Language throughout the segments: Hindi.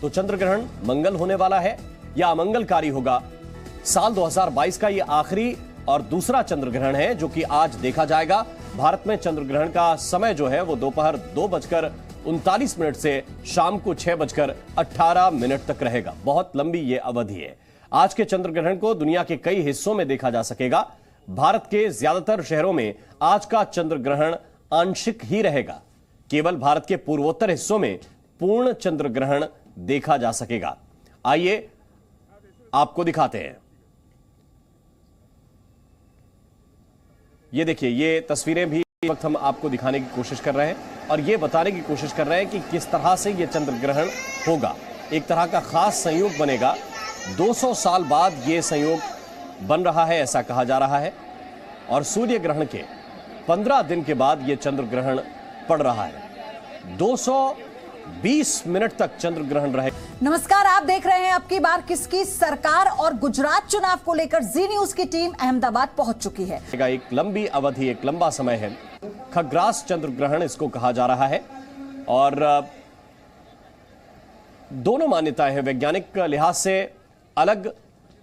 तो चंद्र ग्रहण मंगल होने वाला है या अमंगलकारी होगा। साल 2022 का यह आखिरी और दूसरा चंद्र ग्रहण है जो कि आज देखा जाएगा। भारत में चंद्र ग्रहण का समय जो है वो दोपहर 2:39 से शाम को 6:18 तक रहेगा। बहुत लंबी ये अवधि है। आज के चंद्र ग्रहण को दुनिया के कई हिस्सों में देखा जा सकेगा। भारत के ज्यादातर शहरों में आज का चंद्र ग्रहण आंशिक ही रहेगा। केवल भारत के पूर्वोत्तर हिस्सों में पूर्ण चंद्र ग्रहण देखा जा सकेगा। आइए आपको दिखाते हैं। ये देखिए, ये तस्वीरें भी इस वक्त हम आपको दिखाने की कोशिश कर रहे हैं और ये बताने की कोशिश कर रहे हैं कि किस तरह से ये चंद्र ग्रहण होगा। एक तरह का खास संयोग बनेगा। 200 साल बाद ये संयोग बन रहा है ऐसा कहा जा रहा है और सूर्य ग्रहण के 15 दिन के बाद ये चंद्र ग्रहण पड़ रहा है। 220 मिनट तक चंद्र ग्रहण रहे। नमस्कार, आप देख रहे हैं अब की बार किसकी सरकार और गुजरात चुनाव को लेकर जी न्यूज की टीम अहमदाबाद पहुंच चुकी है। एक लंबी अवधि, एक लंबा समय है। खग्रास चंद्र ग्रहण इसको कहा जा रहा है और दोनों मान्यताएं हैं। वैज्ञानिक लिहाज से अलग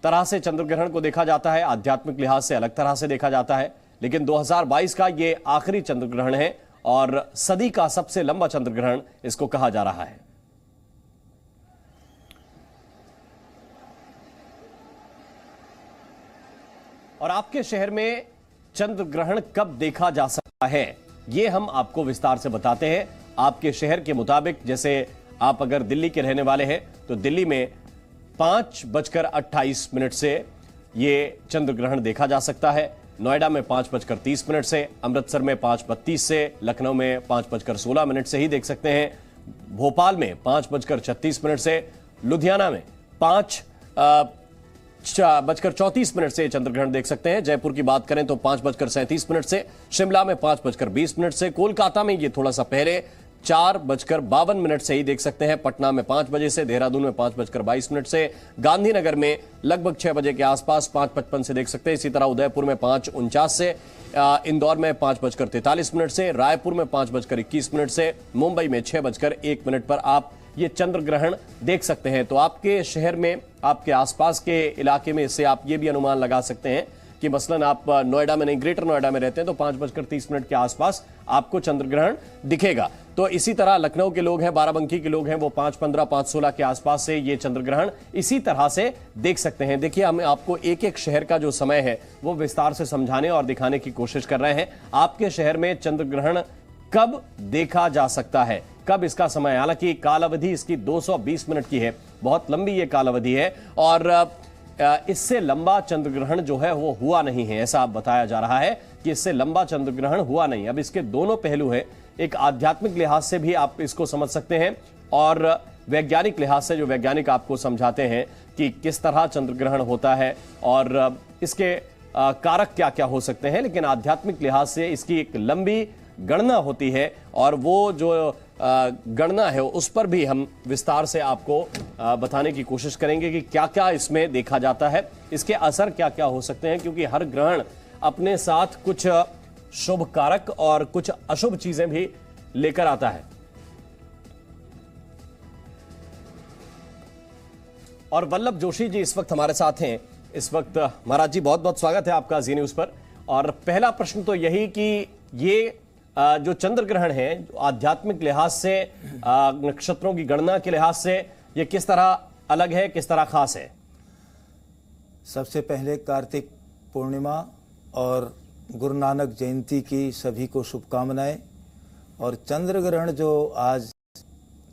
तरह से चंद्र ग्रहण को देखा जाता है, आध्यात्मिक लिहाज से अलग तरह से देखा जाता है। लेकिन 2022 का ये आखिरी चंद्र ग्रहण है और सदी का सबसे लंबा चंद्र ग्रहण इसको कहा जा रहा है। और आपके शहर में चंद्र ग्रहण कब देखा जा सकता है ये हम आपको विस्तार से बताते हैं। आपके शहर के मुताबिक, जैसे आप अगर दिल्ली के रहने वाले हैं तो दिल्ली में 5:28 से ये चंद्र ग्रहण देखा जा सकता है। नोएडा में 5:30 से, अमृतसर में 5:32 से, लखनऊ में 5:16 से ही देख सकते हैं। भोपाल में 5:36 से, लुधियाना में 5:34 से चंद्र ग्रहण देख सकते हैं। जयपुर की बात करें तो 5:37 से, शिमला में 5:20 से, कोलकाता में ये थोड़ा सा पहले 4:52 से ही देख सकते हैं। पटना में 5 बजे से, देहरादून में 5:22 से, गांधीनगर में लगभग 6 बजे के आसपास 5:55 से देख सकते हैं। इसी तरह उदयपुर में 5:49 से, इंदौर में 5:43 से, रायपुर में 5:21 से, मुंबई में 6:01 पर आप ये चंद्र ग्रहण देख सकते हैं। तो आपके शहर में, आपके आसपास के इलाके में इससे आप ये भी अनुमान लगा सकते हैं कि मसलन आप नोएडा में नहीं, ग्रेटर नोएडा में रहते हैं तो 5:30 के आसपास आपको चंद्र ग्रहण दिखेगा। तो इसी तरह लखनऊ के लोग हैं, बाराबंकी के लोग हैं, वो 5:15, 5:16 के आसपास से ये चंद्र ग्रहण इसी तरह से देख सकते हैं। देखिए, हम आपको एक एक शहर का जो समय है वो विस्तार से समझाने और दिखाने की कोशिश कर रहे हैं। आपके शहर में चंद्र ग्रहण कब देखा जा सकता है, कब इसका समय, हालांकि काल अवधि इसकी 220 मिनट की है। बहुत लंबी ये काल अवधि है और इससे लंबा चंद्र ग्रहण जो है वो हुआ नहीं है, ऐसा बताया जा रहा है कि इससे लंबा चंद्र ग्रहण हुआ नहीं। अब इसके दोनों पहलू हैं। एक आध्यात्मिक लिहाज से भी आप इसको समझ सकते हैं और वैज्ञानिक लिहाज से जो वैज्ञानिक आपको समझाते हैं कि किस तरह चंद्र ग्रहण होता है और इसके कारक क्या क्या हो सकते हैं। लेकिन आध्यात्मिक लिहाज से इसकी एक लंबी गणना होती है और वो जो गणना है उस पर भी हम विस्तार से आपको बताने की कोशिश करेंगे कि क्या क्या इसमें देखा जाता है, इसके असर क्या क्या हो सकते हैं, क्योंकि हर ग्रहण अपने साथ कुछ शुभ कारक और कुछ अशुभ चीजें भी लेकर आता है। और वल्लभ जोशी जी इस वक्त हमारे साथ हैं। इस वक्त महाराज जी बहुत बहुत स्वागत है आपका जी न्यूज पर। और पहला प्रश्न तो यही कि ये जो चंद्र ग्रहण है आध्यात्मिक लिहाज से, नक्षत्रों की गणना के लिहाज से ये किस तरह अलग है, किस तरह खास है? सबसे पहले कार्तिक पूर्णिमा और गुरु नानक जयंती की सभी को शुभकामनाएं। और चंद्र ग्रहण जो आज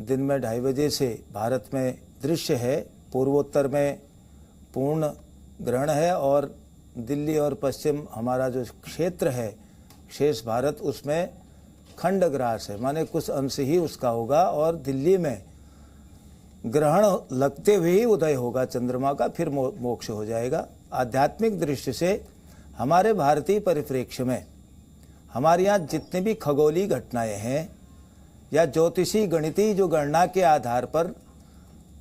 दिन में 2:30 बजे से भारत में दृश्य है, पूर्वोत्तर में पूर्ण ग्रहण है और दिल्ली और पश्चिम हमारा जो क्षेत्र है शेष भारत, उसमें खंड ग्रास है, माने कुछ अंश ही उसका होगा। और दिल्ली में ग्रहण लगते हुए ही उदय होगा चंद्रमा का, फिर मोक्ष हो जाएगा। आध्यात्मिक दृष्टि से हमारे भारतीय परिप्रेक्ष्य में हमारे यहाँ जितने भी खगोलीय घटनाएं हैं या ज्योतिषी गणितीय जो गणना के आधार पर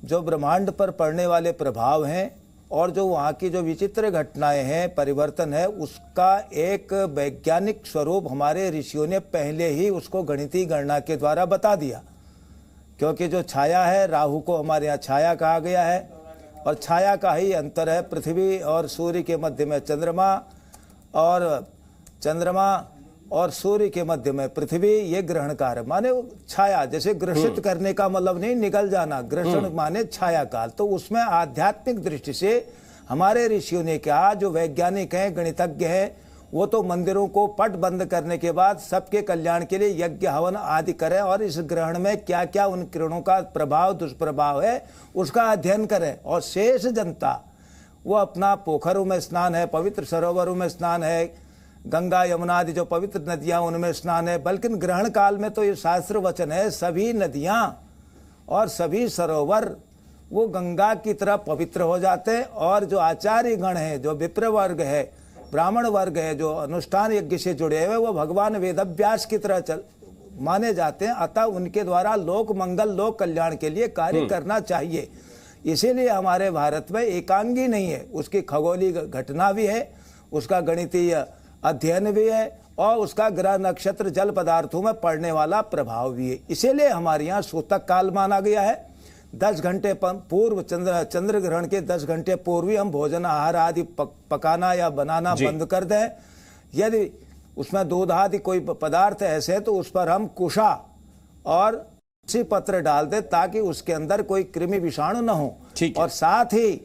जो ब्रह्मांड पर पड़ने वाले प्रभाव हैं और जो वहाँ की जो विचित्र घटनाएं हैं, परिवर्तन है, उसका एक वैज्ञानिक स्वरूप हमारे ऋषियों ने पहले ही उसको गणितीय गणना के द्वारा बता दिया क्योंकि जो छाया है, राहु को हमारे यहाँ छाया कहा गया है, और छाया का ही अंतर है पृथ्वी और सूर्य के मध्य में चंद्रमा, और सूर्य के मध्य में पृथ्वी, ये ग्रहणकार है। माने छाया, जैसे ग्रसित करने का मतलब नहीं निकल जाना, ग्रसन माने छाया काल। तो उसमें आध्यात्मिक दृष्टि से हमारे ऋषियों ने कहा, जो वैज्ञानिक हैं, गणितज्ञ हैं, वो तो मंदिरों को पट बंद करने के बाद सबके कल्याण के लिए यज्ञ हवन आदि करें, और इस ग्रहण में क्या क्या उन किरणों का प्रभाव दुष्प्रभाव है उसका अध्ययन करें। और शेष जनता वो अपना पोखरों में स्नान है, पवित्र सरोवरों में स्नान है, गंगा यमुना आदि जो पवित्र नदियां उनमें स्नान है। बल्कि ग्रहण काल में तो ये शास्त्र वचन है, सभी नदियां और सभी सरोवर वो गंगा की तरह पवित्र हो जाते हैं। और जो आचार्य गण है, जो विप्र वर्ग है, ब्राह्मण वर्ग है, जो अनुष्ठान यज्ञ से जुड़े हुए, वो भगवान वेदव्यास की तरह माने जाते हैं। अतः उनके द्वारा लोक मंगल, लोक कल्याण के लिए कार्य करना चाहिए। इसीलिए हमारे भारत में एकांगी नहीं है, उसकी खगोलीय घटना भी है, उसका गणितीय अध्ययन भी है, और उसका ग्रह नक्षत्र जल पदार्थों में पड़ने वाला प्रभाव भी है। इसीलिए हमारे यहाँ सूतक काल माना गया है। 10 घंटे पूर्व, चंद्र ग्रहण के 10 घंटे पूर्व ही हम भोजन आहार आदि पकाना या बनाना बंद कर दें। यदि उसमें दूध आदि कोई पदार्थ ऐसे है तो उस पर हम कुशा और तुलसी पत्र डाल दें, ताकि उसके अंदर कोई कृमि विषाणु न हो। और साथ ही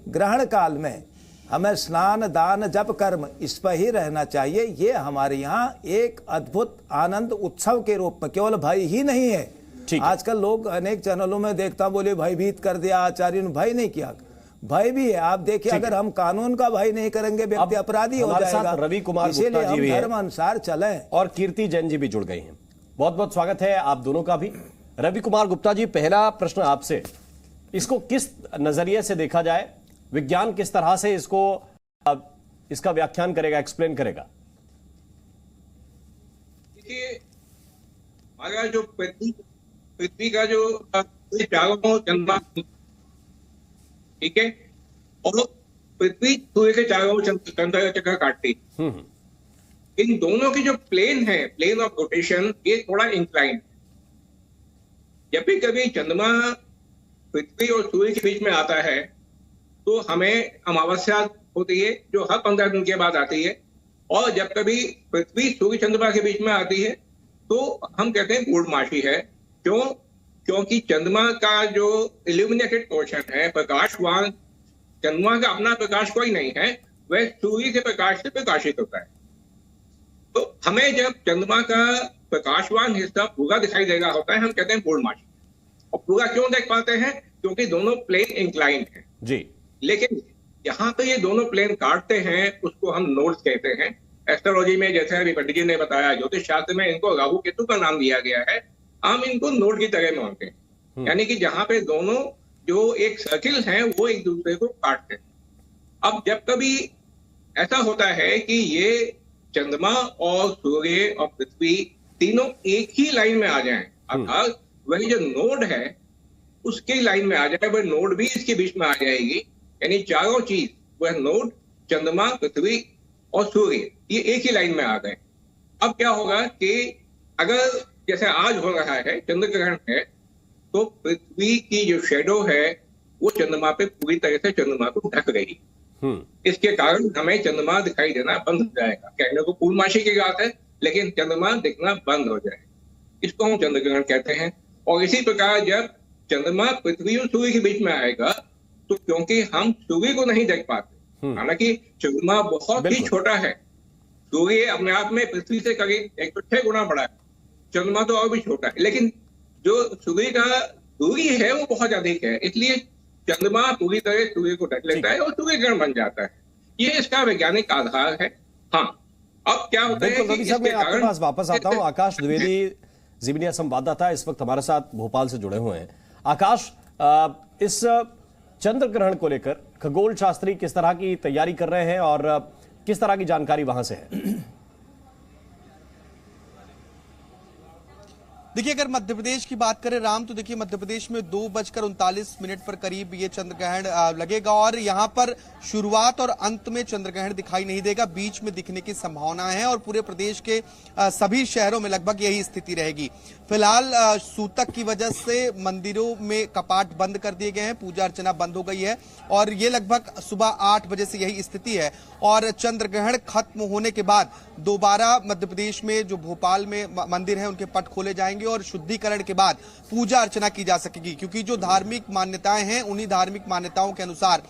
ग्रहण काल में हमें स्नान, दान, जप, कर्म इस पर ही रहना चाहिए। ये हमारे यहाँ एक अद्भुत आनंद उत्सव के रूप में, केवल भय ही नहीं है। आजकल लोग अनेक चैनलों में देखता बोले भयभीत कर दिया आचार्य ने, भय नहीं किया, भय भी है। आप देखिए, अगर हम कानून का भय नहीं करेंगे व्यक्ति अपराधी हो जाएगा। रवि कुमार इसीलिए हम धर्म अनुसार चलें। और कीर्ति जैन जी भी जुड़ गई हैं। बहुत बहुत स्वागत है आप दोनों का भी। रवि कुमार गुप्ता जी, पहला प्रश्न आपसे, इसको किस नजरिए से देखा जाए? विज्ञान किस तरह से इसका व्याख्यान करेगा, एक्सप्लेन करेगा? देखिए, हमारा जो पृथ्वी का जो चारों चंद्रमा, ठीक है, और पृथ्वी सूर्य के चारों चंद्र चक्कर काटती, इन दोनों की जो प्लेन है, प्लेन ऑफ रोटेशन, ये थोड़ा इंक्लाइन। जब भी कभी चंद्रमा पृथ्वी और सूर्य के बीच में आता है तो हमें अमावस्या होती है, जो हर 15 दिन के बाद आती है। और जब कभी पृथ्वी सूर्य चंद्रमा के बीच में आती है तो हम कहते हैं पूर्णमासी है। क्यों? क्योंकि चंद्रमा का जो इल्यूमिनेटेड पोर्शन है, प्रकाशवान, चंद्रमा का अपना प्रकाश कोई नहीं है, वह सूर्य के प्रकाश से प्रकाशित होता है। तो हमें जब चंद्रमा का प्रकाशवान हिस्सा पूरा दिखाई देगा होता है, हम कहते हैं पूर्णमासी। और पूरा क्यों देख पाते हैं? क्योंकि दोनों प्लेन इंक्लाइंड है जी। लेकिन यहाँ पे ये दोनों प्लेन काटते हैं, उसको हम नोड्स कहते हैं। एस्ट्रोलॉजी में, जैसे अभी पंडित जी ने बताया, ज्योतिष शास्त्र में इनको राहु केतु का नाम दिया गया है। हम इनको नोड की तरह मानते हैं, यानी कि जहां पे दोनों जो एक सर्किल हैं वो एक दूसरे को काटते हैं। अब जब कभी ऐसा होता है कि ये चंद्रमा और सूर्य और पृथ्वी तीनों एक ही लाइन में आ जाएं, अर्थात वही जो नोड है उसकी लाइन में आ जाए, वह नोड भी इसके बीच में आ जाएगी, यानी चारों चीज, वह नोड, चंद्रमा, पृथ्वी और सूर्य, ये एक ही लाइन में आ गए। अब क्या होगा कि अगर जैसे आज हो रहा है चंद्र ग्रहण है, तो पृथ्वी की जो शेडो है वो चंद्रमा पे पूरी तरह से चंद्रमा को ढक रही। इसके कारण हमें चंद्रमा दिखाई देना बंद हो जाएगा। कहने को पूर्णमासी की बात है, लेकिन चंद्रमा दिखना बंद हो जाएगा, इसको हम चंद्र ग्रहण कहते हैं। और इसी प्रकार जब चंद्रमा पृथ्वी और सूर्य के बीच में आएगा, तो क्योंकि हम सूर्य को नहीं देख पाते, हालांकि चंद्रमा बहुत ही छोटा है, सूर्य अपने आप में पृथ्वी से करीब 106 गुना बड़ा है, चंद्रमा तो और भी छोटा है, लेकिन जो सूर्य का दूरी है वो बहुत अधिक है, इसलिए चंद्रमा पूरी तरह सूर्य को ढक लेता है और सूर्य ग्रहण बन जाता है। ये इसका वैज्ञानिक आधार है। हाँ, अब क्या होता है कि इसके मैं आपके पास वापस आता हूं। आकाश द्विवेदी, जीवनीय संवाददाता, इस वक्त हमारे साथ भोपाल से जुड़े हुए हैं। आकाश, इस चंद्र ग्रहण को लेकर खगोल शास्त्री किस तरह की तैयारी कर रहे हैं और किस तरह की जानकारी वहां से है? देखिए, अगर मध्य प्रदेश की बात करें राम, तो देखिए मध्य प्रदेश में 2:39 पर करीब ये चंद्रग्रहण लगेगा और यहाँ पर शुरुआत और अंत में चंद्रग्रहण दिखाई नहीं देगा, बीच में दिखने की संभावना है और पूरे प्रदेश के सभी शहरों में लगभग यही स्थिति रहेगी। फिलहाल सूतक की वजह से मंदिरों में कपाट बंद कर दिए गए हैं, पूजा अर्चना बंद हो गई है और ये लगभग सुबह 8 बजे से यही स्थिति है और चंद्रग्रहण खत्म होने के बाद दोबारा मध्य प्रदेश में जो भोपाल में मंदिर है उनके पट खोले जाएंगे और शुद्धिकरण के बाद पूजा अर्चना की जा सकेगी, क्योंकि जो धार्मिक मान्यताएं हैं उन्हीं धार्मिक मान्यताओं के अनुसार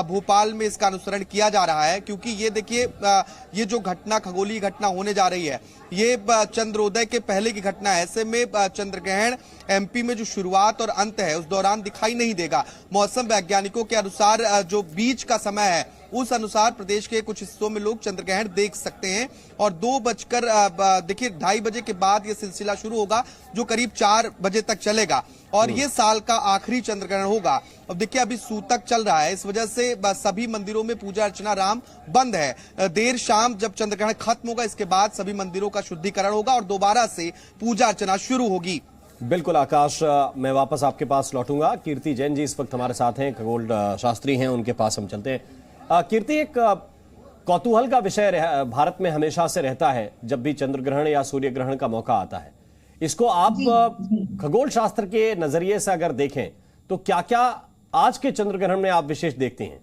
भोपाल में इसका अनुसरण किया जा रहा है। क्योंकि ये देखिए, ये जो घटना, खगोलीय घटना होने जा रही है, ये चंद्रोदय के पहले की घटना है। ऐसे में चंद्रग्रहण एमपी में जो शुरुआत और अंत है उस दौरान दिखाई नहीं देगा। मौसम वैज्ञानिकों के अनुसार जो बीच का समय है उस अनुसार प्रदेश के कुछ हिस्सों में लोग चंद्रग्रहण देख सकते हैं और 2:02 बजे के बाद यह सिलसिला शुरू होगा जो करीब 4 बजे तक चलेगा और ये साल का आखिरी चंद्रग्रहण होगा। अब देखिए, अभी सूतक चल रहा है, इस वजह से सभी मंदिरों में पूजा अर्चना राम बंद है। देर शाम जब चंद्रग्रहण खत्म होगा इसके बाद सभी मंदिरों का शुद्धिकरण होगा और दोबारा से पूजा अर्चना शुरू होगी। बिल्कुल आकाश, मैं वापस आपके पास लौटूंगा। कीर्ति जैन जी इस वक्त हमारे साथ हैं, खगोल शास्त्री हैं, उनके पास हम चलते हैं। कीर्ति, एक कौतूहल का विषय भारत में हमेशा से रहता है जब भी चंद्र ग्रहण या सूर्य ग्रहण का मौका आता है। इसको आप खगोल शास्त्र के नजरिए से अगर देखें तो क्या क्या आज के चंद्र ग्रहण में आप विशेष देखते हैं?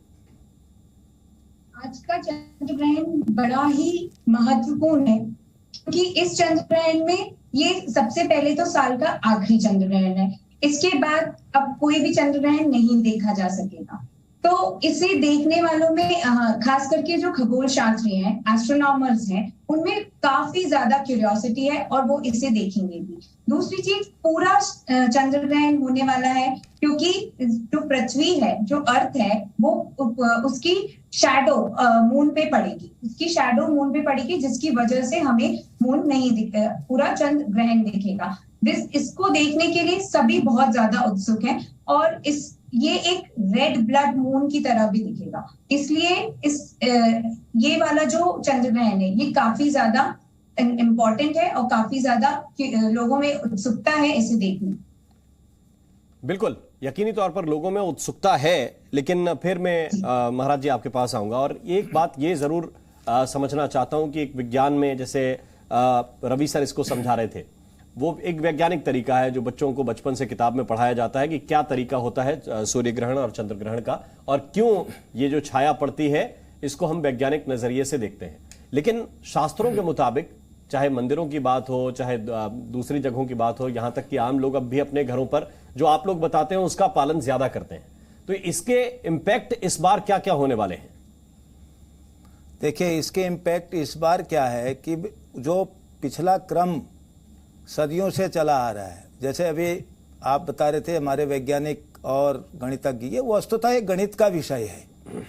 आज का चंद्र ग्रहण बड़ा ही महत्वपूर्ण है क्योंकि इस चंद्र ग्रहण में ये सबसे पहले तो साल का आखिरी चंद्र ग्रहण है। इसके बाद अब कोई भी चंद्र ग्रहण नहीं देखा जा सकेगा। तो इसे देखने वालों में खास करके जो खगोल शास्त्री हैं, एस्ट्रोनॉमर्स हैं, उनमें काफी ज्यादा क्यूरियोसिटी है और वो इसे देखेंगे भी। दूसरी चीज, पूरा चंद्र ग्रहण होने वाला है क्योंकि जो पृथ्वी है, जो अर्थ है, वो उसकी शैडो मून पे पड़ेगी, जिसकी वजह से हमें मून नहीं दिखेगा, पूरा चंद्र ग्रहण दिखेगा। इसको देखने के लिए सभी बहुत ज्यादा उत्सुक हैं और ये एक रेड ब्लड मून की तरह भी दिखेगा। इसलिए ये वाला जो चंद्र ग्रहण है ये काफी ज्यादा इम्पोर्टेंट है और काफी ज्यादा लोगों में उत्सुकता है इसे देखने। बिल्कुल, यकीनी तौर पर लोगों में उत्सुकता है, लेकिन फिर मैं महाराज जी आपके पास आऊंगा और एक बात ये जरूर समझना चाहता हूं कि एक विज्ञान में, जैसे रवि सर इसको समझा रहे थे, वो एक वैज्ञानिक तरीका है जो बच्चों को बचपन से किताब में पढ़ाया जाता है कि क्या तरीका होता है सूर्य ग्रहण और चंद्र ग्रहण का और क्यों ये जो छाया पड़ती है इसको हम वैज्ञानिक नजरिए से देखते हैं। लेकिन शास्त्रों के मुताबिक, चाहे मंदिरों की बात हो, चाहे दूसरी जगहों की बात हो, यहां तक कि आम लोग अब भी अपने घरों पर जो आप लोग बताते हैं उसका पालन ज्यादा करते हैं। तो इसके इम्पैक्ट इस बार क्या क्या होने वाले हैं? देखिए, इसके इम्पैक्ट इस बार क्या है कि जो पिछला क्रम सदियों से चला आ रहा है, जैसे अभी आप बता रहे थे हमारे वैज्ञानिक और गणितज्ञ, ये वस्तुतः एक गणित का विषय है।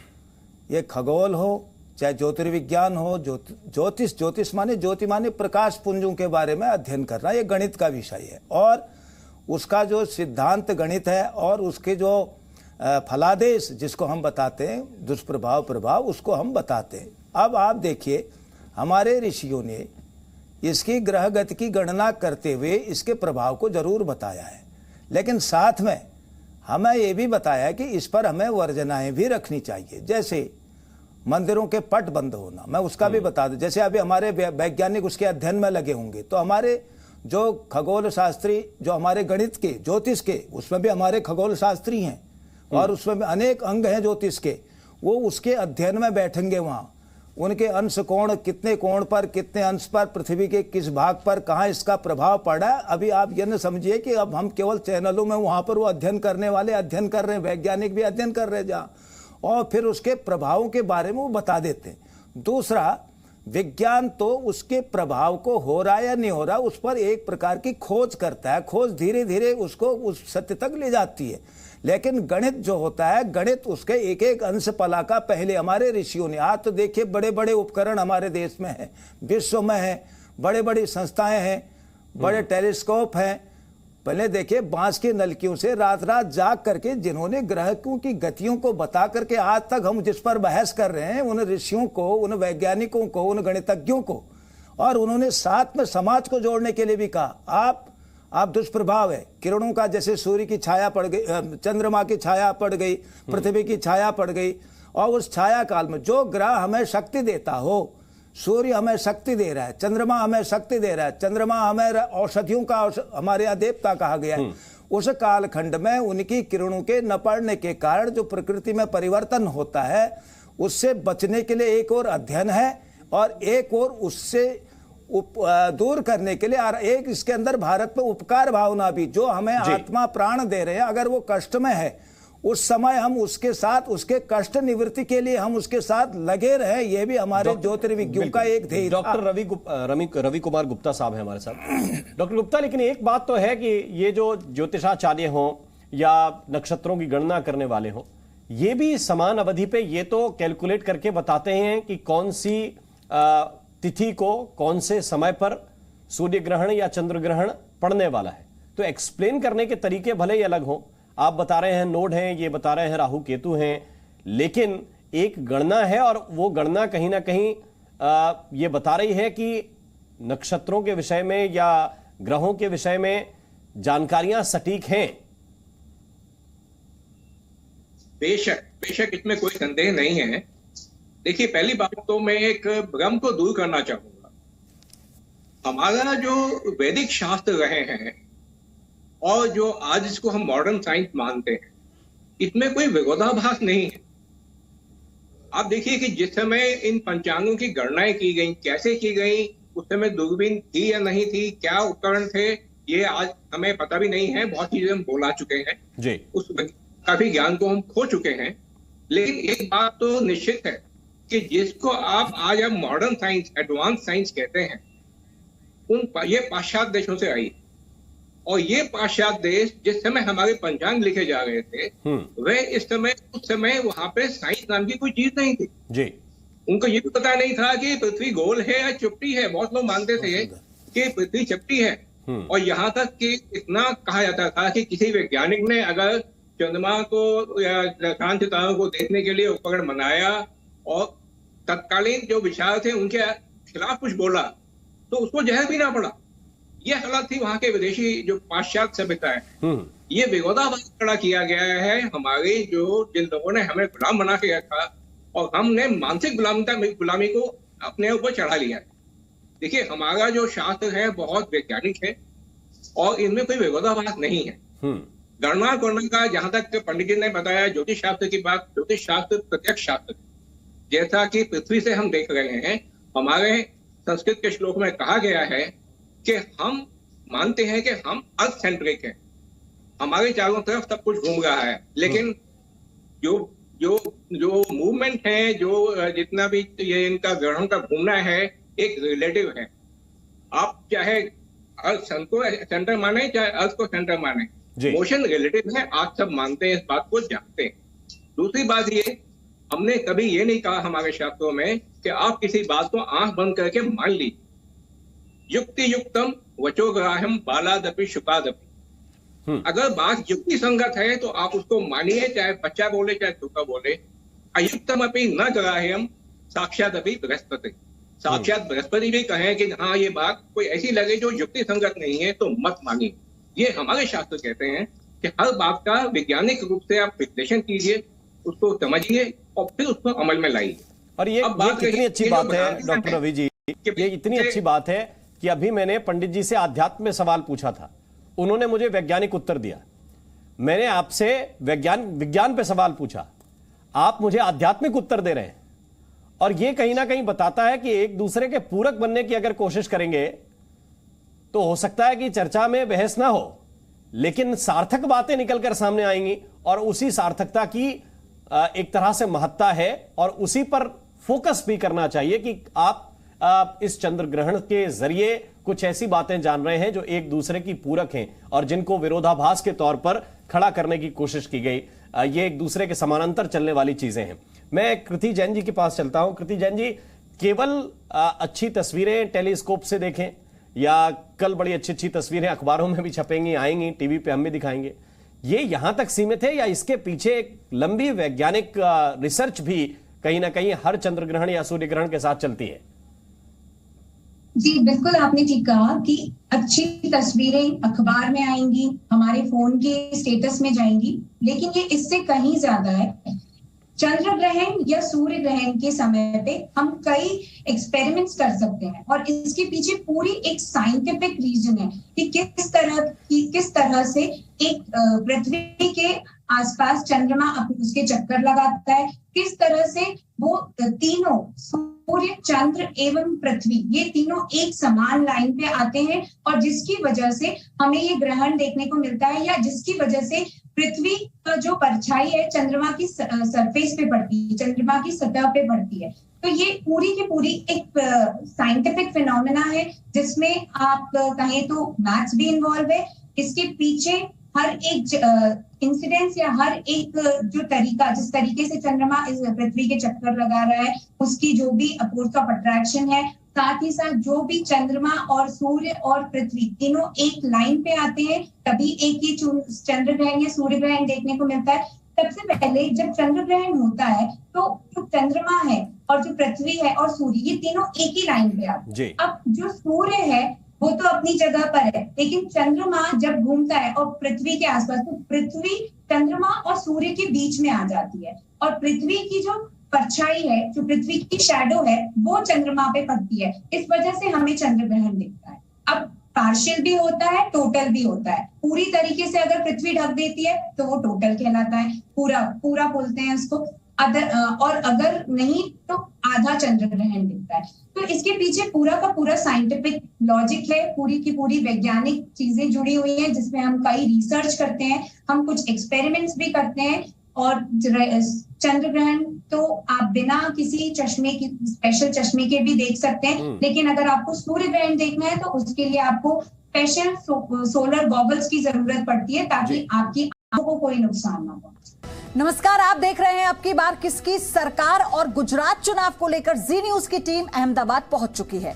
ये खगोल हो चाहे ज्योतिर्विज्ञान हो, ज्योतिष माने ज्योति माने प्रकाश पुंजों के बारे में अध्ययन करना, ये गणित का विषय है और उसका जो सिद्धांत गणित है और उसके जो फलादेश जिसको हम बताते हैं, दुष्प्रभाव प्रभाव, उसको हम बताते हैं। अब आप देखिए, हमारे ऋषियों ने इसकी ग्रह गति की गणना करते हुए इसके प्रभाव को जरूर बताया है, लेकिन साथ में हमें यह भी बताया कि इस पर हमें वर्जनाएं भी रखनी चाहिए। जैसे मंदिरों के पट बंद होना, मैं उसका भी बता दूं। जैसे अभी हमारे वैज्ञानिक उसके अध्ययन में लगे होंगे, तो हमारे जो खगोल शास्त्री, जो हमारे गणित के, ज्योतिष के, उसमें भी हमारे खगोल शास्त्री हैं और उसमें भी अनेक अंग हैं ज्योतिष के, वो उसके अध्ययन में बैठेंगे। वहाँ उनके अंश कोण, कितने कोण पर, कितने अंश पर, पृथ्वी के किस भाग पर कहाँ इसका प्रभाव पड़ा है। अभी आप ये न समझिए कि अब हम केवल चैनलों में वहाँ पर वो अध्ययन करने वाले अध्ययन कर रहे हैं, वैज्ञानिक भी अध्ययन कर रहे हैं जहाँ, और फिर उसके प्रभावों के बारे में वो बता देते हैं। दूसरा, विज्ञान तो उसके प्रभाव को हो रहा है या नहीं हो रहा उस पर एक प्रकार की खोज करता है, खोज धीरे धीरे उसको उस सत्य तक ले जाती है। लेकिन गणित जो होता है, गणित उसके एक एक अंश पला का पहले हमारे ऋषियों ने, आज तो देखिए बड़े बड़े उपकरण हमारे देश में हैं, विश्व में हैं, बड़े बड़ी संस्थाएं हैं, बड़े टेलीस्कोप हैं। पहले देखिए, बांस की नलकियों से रात रात जाग करके जिन्होंने ग्रहों की गतियों को बता करके आज तक हम जिस पर बहस कर रहे हैं, उन ऋषियों को, उन वैज्ञानिकों को, उन गणितज्ञों को, और उन्होंने साथ में समाज को जोड़ने के लिए भी कहा। आप आप दुष्प्रभाव है किरणों का, जैसे सूर्य की छाया पड़ गई, चंद्रमा की छाया पड़ गई, पृथ्वी की छाया पड़ गई, और उस छाया काल में जो ग्रह हमें शक्ति देता हो, सूर्य हमें शक्ति दे रहा है, चंद्रमा हमें शक्ति दे रहा है, चंद्रमा हमें औषधियों का हमारे यहाँ देवता कहा गया है, उस कालखंड में उनकी किरणों के न पड़ने के कारण जो प्रकृति में परिवर्तन होता है, उससे बचने के लिए एक और अध्ययन है और एक और उससे दूर करने के लिए, और एक इसके अंदर भारत में उपकार भावना भी, जो हमें आत्मा प्राण दे रहे हैं, अगर वो कष्ट में है उस समय हम उसके साथ, उसके कष्ट निवृत्ति के लिए हम उसके साथ लगे रहे, ये भी हमारे ज्योतिर्विज्ञों का एक ध्येय। डॉक्टर रवि कुमार गुप्ता साहब हैं हमारे साथ। डॉक्टर गुप्ता, लेकिन एक बात तो है कि ये जो ज्योतिषाचार्य हों या नक्षत्रों की गणना करने वाले हों, ये भी समान अवधि पे ये तो कैलकुलेट करके बताते हैं कि कौन सी तिथि को कौन से समय पर सूर्य ग्रहण या चंद्र ग्रहण पड़ने वाला है। तो एक्सप्लेन करने के तरीके भले ही अलग हों, आप बता रहे हैं नोड हैं, ये बता रहे हैं राहु केतु हैं, लेकिन एक गणना है और वो गणना कहीं ना कहीं ये बता रही है कि नक्षत्रों के विषय में या ग्रहों के विषय में जानकारियां सटीक हैं। बेशक बेशक, इसमें कोई संदेह नहीं है। देखिए, पहली बात तो मैं एक भ्रम को दूर करना चाहूंगा। हमारा जो वैदिक शास्त्र रहे हैं और जो आज इसको हम मॉडर्न साइंस मानते हैं, इसमें कोई विरोधाभास नहीं है। आप देखिए कि जिस समय इन पंचांगों की गणनाएं की गई, कैसे की गई, उस समय दूरबीन थी या नहीं थी, क्या उपकरण थे, ये आज हमें पता भी नहीं है। बहुत चीजें हम बोला चुके हैं जी, उस काफी ज्ञान को हम खो चुके हैं। लेकिन एक बात तो निश्चित है कि जिसको आप आज मॉडर्न साइंस, एडवांस साइंस कहते हैं, ये पाश्चात्य देशों से आई। और ये पाश्चात्य देश जिस समय हमारे पंचांग लिखे जा रहे थे, वह उस समय वहां पे साइंस नाम की कोई चीज नहीं थी जी। उनको ये भी पता नहीं था कि पृथ्वी गोल है या चपटी है। बहुत लोग मानते थे कि पृथ्वी चपटी है, और यहाँ तक कि इतना कहा जाता था कि किसी वैज्ञानिक ने अगर चंद्रमा को या चांद सितारों को देखने के लिए उपकरण बनाया और तत्कालीन जो विचार थे उनके खिलाफ कुछ बोला, तो उसको जहर भी ना पड़ा। ये हालत थी वहां के विदेशी जो पाश्चात्य सभ्यता है। ये विरोधाभास खड़ा किया गया है हमारे जिन लोगों ने हमें गुलाम बना के रखा, और हमने मानसिक गुलामी को अपने ऊपर चढ़ा लिया है। देखिए, हमारा जो शास्त्र है बहुत वैज्ञानिक है और इनमें कोई विरोधाभास नहीं है। गणना करने का, जहां तक पंडित जी ने बताया ज्योतिष शास्त्र की बात, ज्योतिष शास्त्र प्रत्यक्ष शास्त्र, जैसा कि पृथ्वी से हम देख रहे हैं। हमारे संस्कृत के श्लोक में कहा गया है कि हम मानते हैं कि हम अर्थ सेंट्रिक हैं, हमारे चारों तरफ सब कुछ घूम रहा है, लेकिन जो मूवमेंट है, जो जितना भी ये इनका ग्रहों का घूमना है, एक रिलेटिव है। आप चाहे अर्थ सन को सेंटर माने, चाहे अर्थ को सेंटर माने, मोशन रिलेटिव है। आप सब मानते हैं, इस बात को जानते हैं। दूसरी बात ये, हमने कभी ये नहीं कहा हमारे शास्त्रों में कि आप किसी बात को आंख बंद करके मान ली। युक्ति युक्तम वचोग्राह्यम बालादपि शुकादपि। अगर बात युक्ति संगत है तो आप उसको मानिए, चाहे बच्चा बोले चाहे छोटा बोले। अयुक्तम अपि न ग्राह्यम साक्षात अपि बृहस्पति। साक्षात बृहस्पति भी कहें कि हाँ, ये बात कोई ऐसी लगे जो युक्ति संगत नहीं है तो मत मानिए। ये हमारे शास्त्र कहते हैं कि हर बात का वैज्ञानिक रूप से आप विश्लेषण कीजिए, उसको समझिए और फिर उसको अमल में लाइए। और ये कितनी अच्छी बात है डॉक्टर रवि जी, ये इतनी अच्छी बात है कि अभी मैंने पंडित जी से आध्यात्म में सवाल पूछा था, उन्होंने मुझे वैज्ञानिक उत्तर दिया। मैंने आपसे विज्ञान पे सवाल पूछा, आप मुझे आध्यात्मिक उत्तर दे रहे हैं। और ये कहीं ना कहीं बताता है कि एक दूसरे के पूरक बनने की अगर कोशिश करेंगे तो हो सकता है कि चर्चा में बहस ना हो, लेकिन सार्थक बातें निकलकर सामने आएंगी। और उसी सार्थकता की एक तरह से महत्ता है, और उसी पर फोकस भी करना चाहिए कि आप इस चंद्र ग्रहण के जरिए कुछ ऐसी बातें जान रहे हैं जो एक दूसरे की पूरक हैं और जिनको विरोधाभास के तौर पर खड़ा करने की कोशिश की गई। ये एक दूसरे के समानांतर चलने वाली चीजें हैं। मैं कृति जैन जी के पास चलता हूं। कृति जैन जी, केवल अच्छी तस्वीरें टेलीस्कोप से देखें, या कल बड़ी अच्छी अच्छी तस्वीरें अखबारों में भी छपेंगी, आएंगी, टीवी पे हम भी दिखाएंगे, ये यहां तक सीमित है या इसके पीछे एक लंबी वैज्ञानिक रिसर्च भी कहीं ना कहीं हर चंद्र ग्रहण या सूर्य ग्रहण के साथ चलती है? जी बिल्कुल, आपने ठीक कहा कि अच्छी तस्वीरें अखबार में आएंगी, हमारे फोन के स्टेटस में जाएंगी, लेकिन ये इससे कहीं ज्यादा है। चंद्र ग्रहण या सूर्य ग्रहण के समय पे हम कई एक्सपेरिमेंट्स कर सकते हैं और इसके पीछे पूरी एक साइंटिफिक रीजन है कि किस तरह से एक पृथ्वी के आसपास चंद्रमा उसके चक्कर लगाता है, किस तरह से वो तीनों सूर्य, चंद्र एवं पृथ्वी ये तीनों एक समान लाइन पे आते हैं और जिसकी वजह से हमें ये ग्रहण देखने को मिलता है, या जिसकी वजह से पृथ्वी का जो परछाई है चंद्रमा की सरफेस पे पड़ती है, चंद्रमा की सतह पे पड़ती है। तो ये पूरी की पूरी एक साइंटिफिक फिनोमेना है जिसमें आप कहें तो मैथ्स भी इन्वॉल्व है। इसके पीछे हर एक इंसिडेंस या हर एक जो तरीका, जिस तरीके से चंद्रमा इस पृथ्वी के चक्कर लगा रहा है, उसकी जो भी फोर्स ऑफ अट्रैक्शन है, साथ ही साथ जो भी चंद्रमा और सूर्य और पृथ्वी तीनों एक लाइन पे आते हैं, तभी एक ही चंद्र ग्रहण या सूर्य ग्रहण देखने को मिलता है। सबसे पहले जब चंद्र ग्रहण होता है तो जो चंद्रमा है और जो पृथ्वी है और सूर्य ये तीनों एक ही लाइन पे आते हैं। अब जो सूर्य है वो तो अपनी जगह पर है, लेकिन चंद्रमा जब घूमता है और पृथ्वी के आसपास, तो पृथ्वी चंद्रमा और सूर्य के बीच में आ जाती है और पृथ्वी की जो परछाई है, जो पृथ्वी की शैडो है, वो चंद्रमा पे पड़ती है। इस वजह से हमें चंद्र ग्रहण दिखता है। अब पार्शियल भी होता है, टोटल भी होता है। पूरी तरीके से अगर पृथ्वी ढक देती है तो वो टोटल कहलाता है, पूरा बोलते हैं उसको। और अगर नहीं तो आधा चंद्र ग्रहण दिखता है। तो इसके पीछे पूरा का पूरा साइंटिफिक लॉजिक है, पूरी की पूरी वैज्ञानिक चीजें जुड़ी हुई हैं जिसमें हम कई रिसर्च करते हैं, हम कुछ एक्सपेरिमेंट्स भी करते हैं। और चंद्र ग्रहण तो आप बिना किसी चश्मे की, स्पेशल चश्मे के भी देख सकते हैं, लेकिन अगर आपको सूर्य ग्रहण देखना है तो उसके लिए आपको स्पेशल सोलर गॉगल्स की जरूरत पड़ती है ताकि आपकी आंखों को कोई नुकसान ना पहुंचे। नमस्कार, आप देख रहे हैं अब की बार किसकी सरकार, और गुजरात चुनाव को लेकर जी न्यूज की टीम अहमदाबाद पहुंच चुकी है।